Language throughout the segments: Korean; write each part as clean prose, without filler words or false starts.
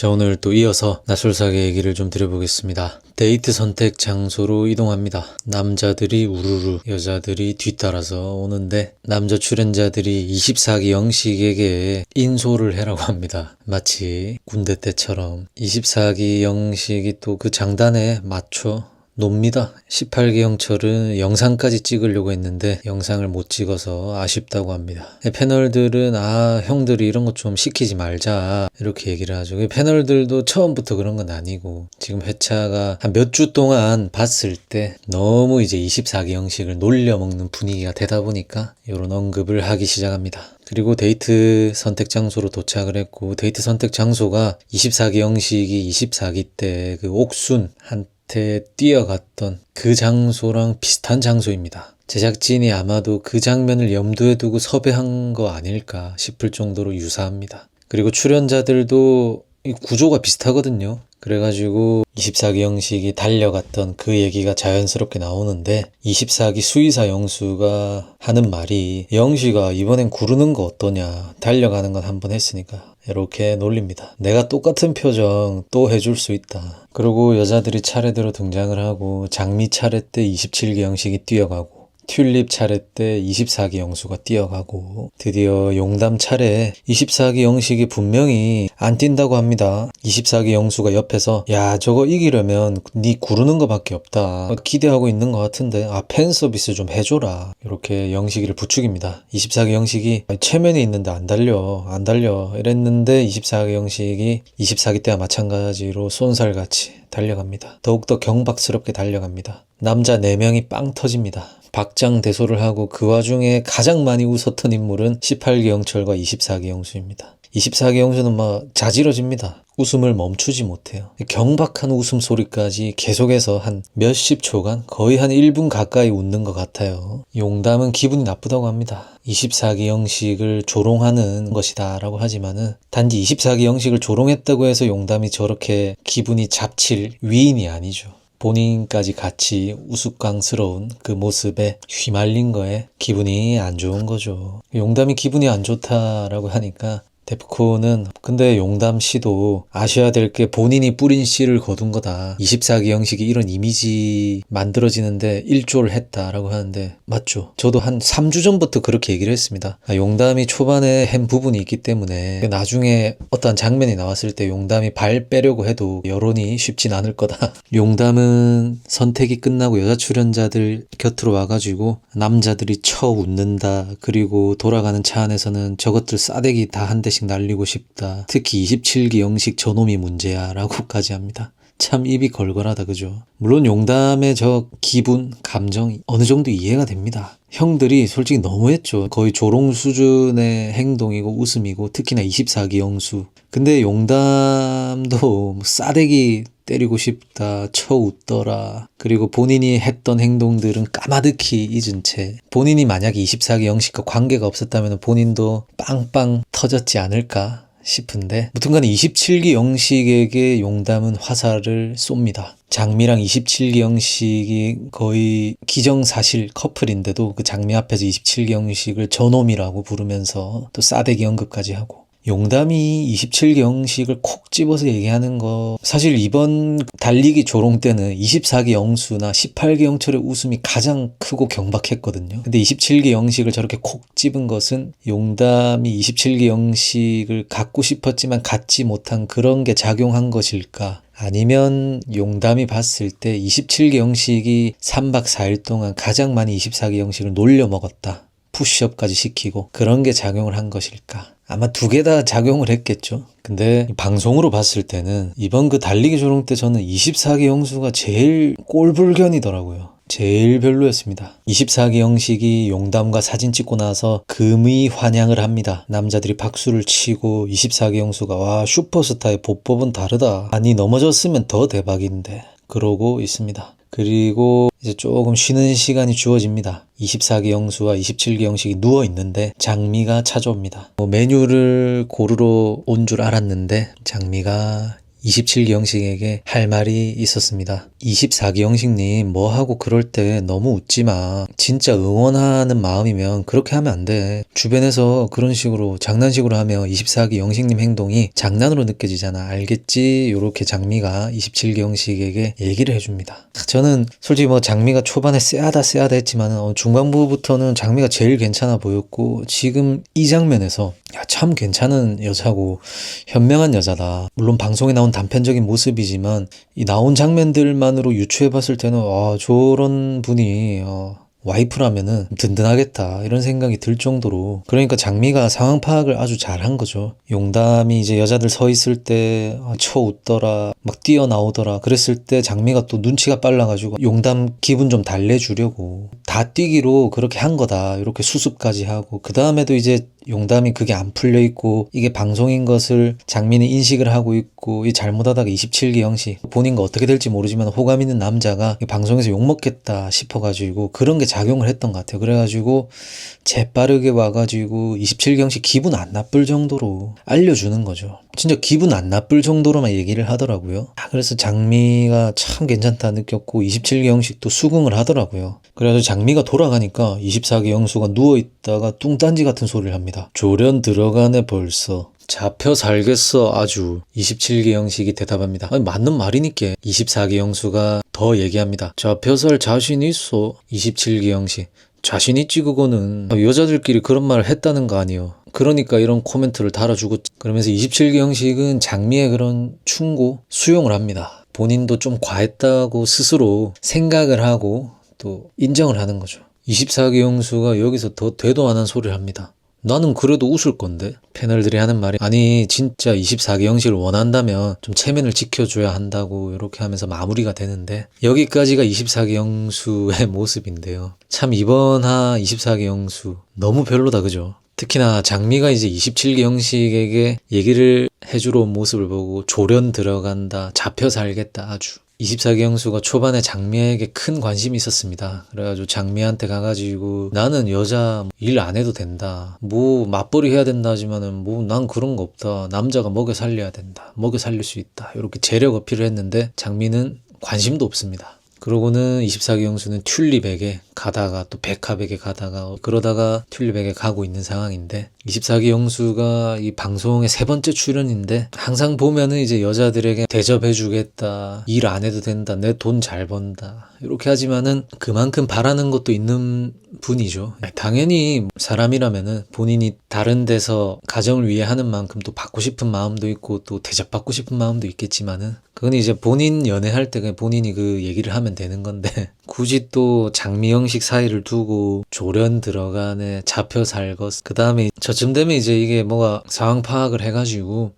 자, 오늘 또 이어서 나솔사계 얘기를 좀 드려보겠습니다. 데이트 선택 장소로 이동합니다. 남자들이 우르르 여자들이 뒤따라서 오는데 남자 출연자들이 24기 영식에게 인솔을 해라고 합니다. 마치 군대 때처럼 24기 영식이 또 그 장단에 맞춰 놉니다. 18기 영철은 영상까지 찍으려고 했는데 영상을 못 찍어서 아쉽다고 합니다. 패널들은 형들이 이런 거 좀 시키지 말자 이렇게 얘기를 하죠. 패널들도 처음부터 그런 건 아니고 지금 회차가 한 몇 주 동안 봤을 때 너무 이제 24기 영식을 놀려먹는 분위기가 되다 보니까 이런 언급을 하기 시작합니다. 그리고 데이트 선택 장소로 도착을 했고, 데이트 선택 장소가 24기 영식이 24기 때 그 옥순한테 뛰어갔던 그 장소랑 비슷한 장소입니다. 제작진이 아마도 그 장면을 염두에 두고 섭외한 거 아닐까 싶을 정도로 유사합니다. 그리고 출연자들도 이 구조가 비슷하거든요. 그래가지고 24기 영식이 달려갔던 그 얘기가 자연스럽게 나오는데 24기 수의사 영수가 하는 말이 영식아 이번엔 구르는 거 어떠냐, 달려가는 건 한번 했으니까, 이렇게 놀립니다. 내가 똑같은 표정 또 해줄 수 있다. 그리고 여자들이 차례대로 등장을 하고 장미 차례 때 27기 영식이 뛰어가고 튤립 차례 때 24기 영수가 뛰어가고 드디어 용담 차례에 24기 영식이 분명히 안 뛴다고 합니다. 24기 영수가 옆에서 야 저거 이기려면 니 구르는 거밖에 없다, 기대하고 있는 것 같은데 팬 서비스 좀 해줘라, 이렇게 영식이를 부추깁니다. 24기 영식이 체면이 있는데 안 달려 이랬는데 24기 영식이 24기 때와 마찬가지로 쏜살같이 달려갑니다. 더욱더 경박스럽게 달려갑니다. 남자 4명이 빵 터집니다. 박장대소를 하고 그 와중에 가장 많이 웃었던 인물은 18기 영철과 24기 영수입니다. 24기 영수는 막 자지러집니다. 웃음을 멈추지 못해요. 경박한 웃음소리까지 계속해서 한 몇십 초간, 거의 한 1분 가까이 웃는 것 같아요. 용담은 기분이 나쁘다고 합니다. 24기 영식을 조롱하는 것이다 라고 하지만은 단지 24기 영식을 조롱했다고 해서 용담이 저렇게 기분이 잡칠 위인이 아니죠. 본인까지 같이 우스꽝스러운 그 모습에 휘말린 거에 기분이 안 좋은 거죠. 용담이 기분이 안 좋다라고 하니까 데프콘은 근데 용담 씨도 아셔야 될 게 본인이 뿌린 씨를 거둔 거다. 24기 영식이 이런 이미지 만들어지는데 일조를 했다라고 하는데 맞죠. 저도 한 3주 전부터 그렇게 얘기를 했습니다. 용담이 초반에 한 부분이 있기 때문에 나중에 어떠한 장면이 나왔을 때 용담이 발 빼려고 해도 여론이 쉽진 않을 거다. 용담은 선택이 끝나고 여자 출연자들 곁으로 와가지고 남자들이 쳐 웃는다. 그리고 돌아가는 차 안에서는 저것들 싸대기 다 한 대씩 날리고 싶다. 특히 27기 영식 저놈이 문제야 라고까지 합니다. 참 입이 걸걸하다, 그죠? 물론 용담의 저 기분, 감정 어느 정도 이해가 됩니다. 형들이 솔직히 너무했죠. 거의 조롱 수준의 행동이고 웃음이고, 특히나 24기 영수. 근데 용담도 싸대기 때리고 싶다, 쳐 웃더라. 그리고 본인이 했던 행동들은 까마득히 잊은 채 본인이 만약에 24기 영식과 관계가 없었다면 본인도 빵빵 터졌지 않을까 싶은데, 무튼간에 27기 영식에게 용담은 화살을 쏩니다. 장미랑 27기 영식이 거의 기정사실 커플인데도 그 장미 앞에서 27기 영식을 저놈이라고 부르면서 또 싸대기 언급까지 하고, 용담이 27기 영식을 콕 집어서 얘기하는 거, 사실 이번 달리기 조롱 때는 24기 영수나 18기 영철의 웃음이 가장 크고 경박했거든요. 근데 27기 영식을 저렇게 콕 집은 것은 용담이 27기 영식을 갖고 싶었지만 갖지 못한 그런 게 작용한 것일까? 아니면 용담이 봤을 때 27기 영식이 3박 4일 동안 가장 많이 24기 영식을 놀려먹었다, 푸시업까지 시키고 그런 게 작용을 한 것일까? 아마 두 개 다 작용을 했겠죠. 근데 방송으로 봤을 때는 이번 그 달리기 조롱 때 저는 24기 영수가 제일 꼴불견이더라고요. 제일 별로였습니다. 24기 영식이 용담과 사진 찍고 나서 금의 환영을 합니다. 남자들이 박수를 치고 24기 영수가 와 슈퍼스타의 보법은 다르다, 아니 넘어졌으면 더 대박인데 그러고 있습니다. 그리고 이제 조금 쉬는 시간이 주어집니다. 24기 영수와 27기 영식이 누워있는데 장미가 찾아옵니다. 메뉴를 고르러 온 줄 알았는데 장미가 27기 형식에게 할 말이 있었습니다. 24기 형식님 뭐하고 그럴 때 너무 웃지 마. 진짜 응원하는 마음이면 그렇게 하면 안 돼. 주변에서 그런 식으로 장난식으로 하면 24기 형식님 행동이 장난으로 느껴지잖아. 알겠지? 요렇게 장미가 27기 형식에게 얘기를 해줍니다. 저는 솔직히 뭐 장미가 초반에 쎄하다 했지만 중반부부터는 장미가 제일 괜찮아 보였고, 지금 이 장면에서 야, 참 괜찮은 여자고 현명한 여자다. 물론 방송에 나온 단편적인 모습이지만 이 나온 장면들만으로 유추해봤을 때는 저런 분이 와이프라면은 든든하겠다 이런 생각이 들 정도로, 그러니까 장미가 상황 파악을 아주 잘한 거죠. 용담이 이제 여자들 서 있을 때 쳐 웃더라, 막 뛰어나오더라, 그랬을 때 장미가 또 눈치가 빨라가지고 용담 기분 좀 달래주려고 다 뛰기로 그렇게 한 거다 이렇게 수습까지 하고, 그 다음에도 이제 용담이 그게 안 풀려 있고 이게 방송인 것을 장민이 인식을 하고 있고, 이 잘못하다가 27기 형식 본인과 어떻게 될지 모르지만 호감 있는 남자가 방송에서 욕먹겠다 싶어가지고 그런 게 작용을 했던 것 같아요. 그래가지고 재빠르게 와가지고 27기 형식 기분 안 나쁠 정도로 알려주는 거죠. 진짜 기분 안 나쁠 정도로만 얘기를 하더라고요. 그래서 장미가 참 괜찮다 느꼈고 27기 형식도 수긍을 하더라고요. 그래가지고 장미가 돌아가니까 24기 형수가 누워있다가 뚱딴지 같은 소리를 합니다. 조련 들어가네 벌써. 잡혀 살겠어 아주. 27기 형식이 대답합니다. 아니, 맞는 말이니까. 24기 형수가 더 얘기합니다. 잡혀 살 자신 있어. 27기 형식. 자신 있지 그거는. 여자들끼리 그런 말을 했다는 거 아니에요. 그러니까 이런 코멘트를 달아주고, 그러면서 27기 형식은 장미의 그런 충고 수용을 합니다. 본인도 좀 과했다고 스스로 생각을 하고 또 인정을 하는 거죠. 24기 형수가 여기서 더 되도 안 한 소리를 합니다. 나는 그래도 웃을 건데. 패널들이 하는 말이, 아니 진짜 24기 형식을 원한다면 좀 체면을 지켜줘야 한다고 이렇게 하면서 마무리가 되는데, 여기까지가 24기 형수의 모습인데요. 참 이번 하 24기 형수 너무 별로다 그죠? 특히나 장미가 이제 27기 형식에게 얘기를 해주러 온 모습을 보고 조련 들어간다, 잡혀 살겠다 아주. 24기 형수가 초반에 장미에게 큰 관심이 있었습니다. 그래가지고 장미한테 가가지고 나는 여자 일 안 해도 된다, 뭐 맞벌이 해야 된다 하지만은 뭐 난 그런 거 없다, 남자가 먹여 살려야 된다, 먹여 살릴 수 있다, 이렇게 재력 어필을 했는데 장미는 관심도 없습니다. 그러고는 24기 형수는 튤립에게 가다가 또 백합에게 가다가 그러다가 튤립에게 가고 있는 상황인데, 24기 형수가 이 방송의 3번째 출연인데 항상 보면은 이제 여자들에게 대접해주겠다, 일 안 해도 된다, 내 돈 잘 번다 이렇게 하지만은 그만큼 바라는 것도 있는 분이죠. 당연히 사람이라면은 본인이 다른 데서 가정을 위해 하는 만큼 또 받고 싶은 마음도 있고 또 대접받고 싶은 마음도 있겠지만은, 그건 이제 본인 연애할 때 그냥 본인이 그 얘기를 하면 되는 건데, 굳이 또 장미 형식 사이를 두고 조련 들어가네, 잡혀 살것, 그 다음에 저쯤 되면 이제 이게 뭐가 상황 파악을 해가지고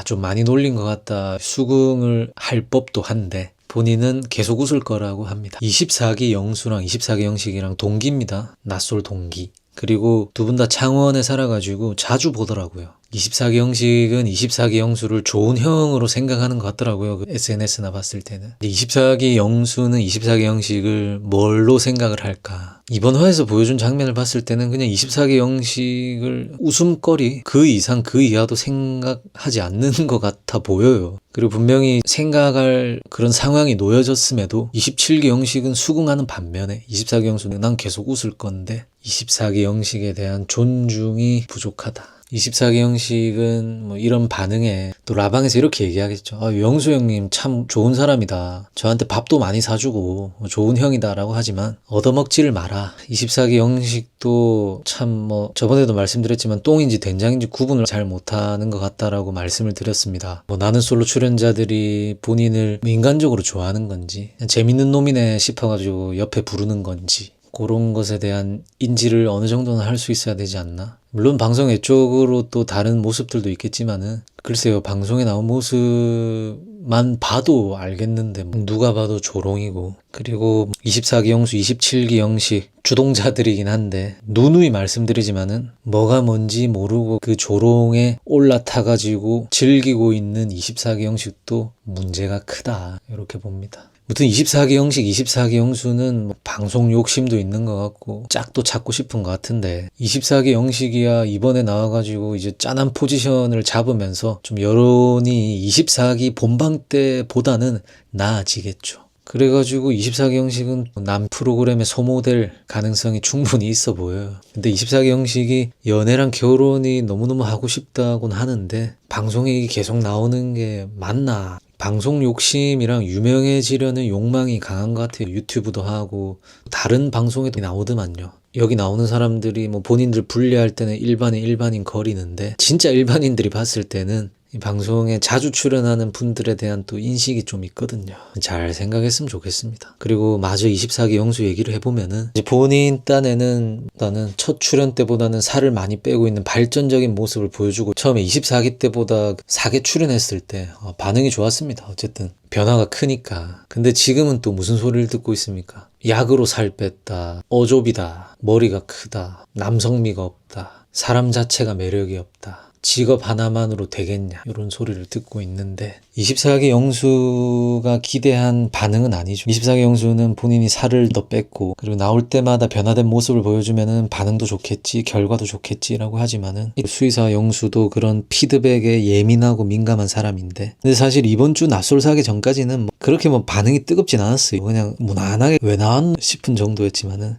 좀 많이 놀린 것 같다 수긍을 할 법도 한데, 본인은 계속 웃을 거라고 합니다. 24기 영수랑 24기 형식이랑 동기입니다. 낯설 동기. 그리고 두 분 다 창원에 살아가지고 자주 보더라고요. 24기 형식은 24기 형수를 좋은 형으로 생각하는 것 같더라고요. 그 SNS나 봤을 때는. 24기 영수는 24기 형식을 뭘로 생각을 할까? 이번 화에서 보여준 장면을 봤을 때는 그냥 24기 형식을 웃음거리, 그 이상 그 이하도 생각하지 않는 것 같아 보여요. 그리고 분명히 생각할 그런 상황이 놓여졌음에도 27기 형식은 수긍하는 반면에 24기 형수는 난 계속 웃을 건데 24기 형식에 대한 존중이 부족하다. 24기 형식은 뭐 이런 반응에 또 라방에서 이렇게 얘기하겠죠. 영수 형님 참 좋은 사람이다, 저한테 밥도 많이 사주고 좋은 형이다 라고 하지만 얻어먹지를 마라. 24기 형식도 참 뭐 저번에도 말씀드렸지만 똥인지 된장인지 구분을 잘 못하는 것 같다라고 말씀을 드렸습니다. 뭐 나는 솔로 출연자들이 본인을 인간적으로 좋아하는 건지 재밌는 놈이네 싶어가지고 옆에 부르는 건지, 그런 것에 대한 인지를 어느 정도는 할 수 있어야 되지 않나? 물론 방송 외적으로 또 다른 모습들도 있겠지만은, 글쎄요, 방송에 나온 모습만 봐도 알겠는데 누가 봐도 조롱이고, 그리고 24기 형수 27기 형식 주동자들이긴 한데 누누이 말씀드리지만은 뭐가 뭔지 모르고 그 조롱에 올라타가지고 즐기고 있는 24기 형식도 문제가 크다 이렇게 봅니다. 무튼 24기 형식, 24기 형수는 뭐 방송 욕심도 있는 것 같고 짝도 찾고 싶은 것 같은데 24기 형식이야 이번에 나와가지고 이제 짠한 포지션을 잡으면서 좀 여론이 24기 본방 때보다는 나아지겠죠. 그래가지고 24기 형식은 남 프로그램의 소모될 가능성이 충분히 있어 보여요. 근데 24기 형식이 연애랑 결혼이 너무너무 하고 싶다곤 하는데 방송에 이게 계속 나오는 게 맞나? 방송 욕심이랑 유명해지려는 욕망이 강한 것 같아요. 유튜브도 하고 다른 방송에도 나오더만요. 여기 나오는 사람들이 뭐 본인들 분리할 때는 일반인 거리는데 진짜 일반인들이 봤을 때는 이 방송에 자주 출연하는 분들에 대한 또 인식이 좀 있거든요. 잘 생각했으면 좋겠습니다. 그리고 마저 24기 영수 얘기를 해보면은 이제 본인 딴에는 나는 첫 출연 때보다는 살을 많이 빼고 있는 발전적인 모습을 보여주고 처음에 24기 때보다 4개 출연했을 때 반응이 좋았습니다. 어쨌든 변화가 크니까. 근데 지금은 또 무슨 소리를 듣고 있습니까? 약으로 살 뺐다, 어좁이다, 머리가 크다, 남성미가 없다, 사람 자체가 매력이 없다, 직업 하나만으로 되겠냐 이런 소리를 듣고 있는데 24기 영수가 기대한 반응은 아니죠. 24기 영수는 본인이 살을 더 뺐고 그리고 나올 때마다 변화된 모습을 보여주면은 반응도 좋겠지 결과도 좋겠지라고 하지만은 수의사 영수도 그런 피드백에 예민하고 민감한 사람인데 근데 사실 이번 주 낯설사기 전까지는 뭐 그렇게 뭐 반응이 뜨겁진 않았어요. 그냥 무난하게 왜 나왔나 싶은 정도였지만은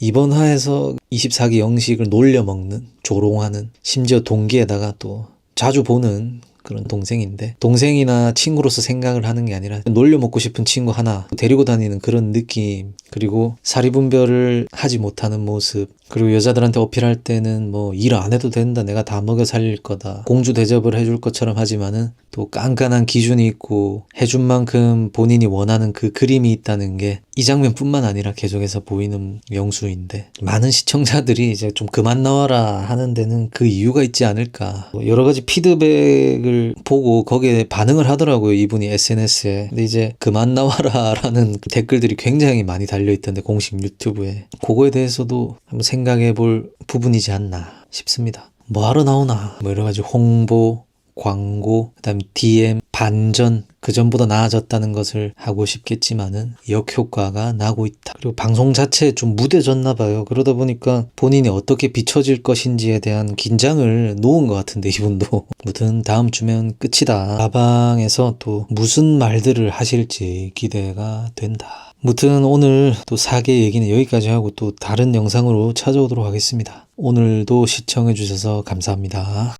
이번 화에서 24기 영식을 놀려먹는 조롱하는 심지어 동기에다가 또 자주 보는 그런 동생인데 동생이나 친구로서 생각을 하는 게 아니라 놀려먹고 싶은 친구 하나 데리고 다니는 그런 느낌 그리고 사리분별을 하지 못하는 모습 그리고 여자들한테 어필할 때는 뭐 일 안 해도 된다 내가 다 먹여 살릴 거다 공주 대접을 해줄 것처럼 하지만은 또 깐깐한 기준이 있고 해준 만큼 본인이 원하는 그 그림이 있다는 게 이 장면뿐만 아니라 계속해서 보이는 영수인데 많은 시청자들이 이제 좀 그만 나와라 하는 데는 그 이유가 있지 않을까 여러 가지 피드백을 보고 거기에 반응을 하더라고요 이분이 SNS에 근데 이제 그만 나와라 라는 댓글들이 굉장히 많이 달려있던데 공식 유튜브에 그거에 대해서도 한번 생각해 볼 부분이지 않나 싶습니다. 뭐하러 나오나 뭐 여러 가지 홍보 광고, 그다음 DM, 반전, 그전보다 나아졌다는 것을 하고 싶겠지만은 역효과가 나고 있다. 그리고 방송 자체에 좀 무뎌졌나 봐요. 그러다 보니까 본인이 어떻게 비춰질 것인지에 대한 긴장을 놓은 것 같은데 이분도. 무튼 다음 주면 끝이다. 가방에서 또 무슨 말들을 하실지 기대가 된다. 무튼 오늘 또 사계 얘기는 여기까지 하고 또 다른 영상으로 찾아오도록 하겠습니다. 오늘도 시청해 주셔서 감사합니다.